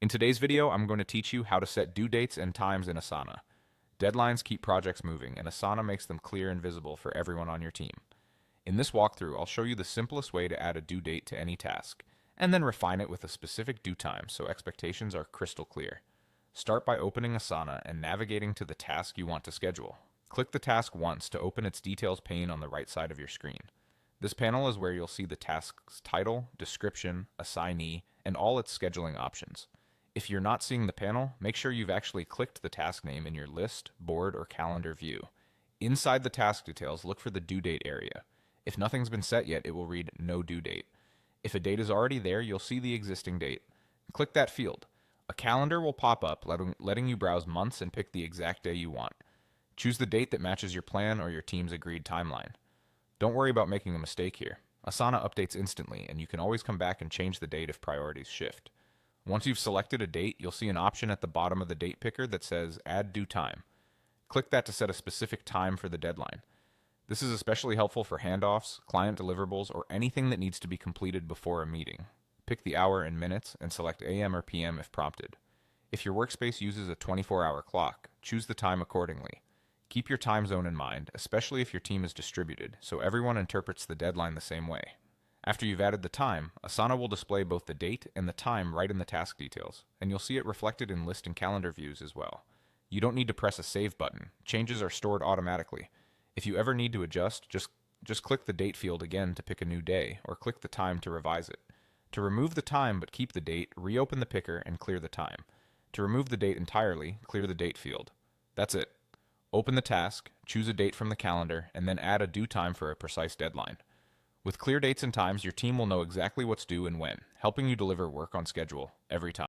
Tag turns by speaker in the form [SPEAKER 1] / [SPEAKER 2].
[SPEAKER 1] In today's video, I'm going to teach you how to set due dates and times in Asana. Deadlines keep projects moving, and Asana makes them clear and visible for everyone on your team. In this walkthrough, I'll show you the simplest way to add a due date to any task, and then refine it with a specific due time so expectations are crystal clear. Start by opening Asana and navigating to the task you want to schedule. Click the task once to open its details pane on the right side of your screen. This panel is where you'll see the task's title, description, assignee, and all its scheduling options. If you're not seeing the panel, make sure you've actually clicked the task name in your list, board, or calendar view. Inside the task details, look for the due date area. If nothing's been set yet, it will read no due date. If a date is already there, you'll see the existing date. Click that field. A calendar will pop up, letting you browse months and pick the exact day you want. Choose the date that matches your plan or your team's agreed timeline. Don't worry about making a mistake here. Asana updates instantly, and you can always come back and change the date if priorities shift. Once you've selected a date, you'll see an option at the bottom of the date picker that says Add Due Time. Click that to set a specific time for the deadline. This is especially helpful for handoffs, client deliverables, or anything that needs to be completed before a meeting. Pick the hour in minutes and select AM or PM if prompted. If your workspace uses a 24-hour clock, choose the time accordingly. Keep your time zone in mind, especially if your team is distributed, so everyone interprets the deadline the same way. After you've added the time, Asana will display both the date and the time right in the task details, and you'll see it reflected in list and calendar views as well. You don't need to press a save button. Changes are stored automatically. If you ever need to adjust, just click the date field again to pick a new day, or click the time to revise it. To remove the time but keep the date, reopen the picker and clear the time. To remove the date entirely, clear the date field. That's it. Open the task, choose a date from the calendar, and then add a due time for a precise deadline. With clear dates and times, your team will know exactly what's due and when, helping you deliver work on schedule every time.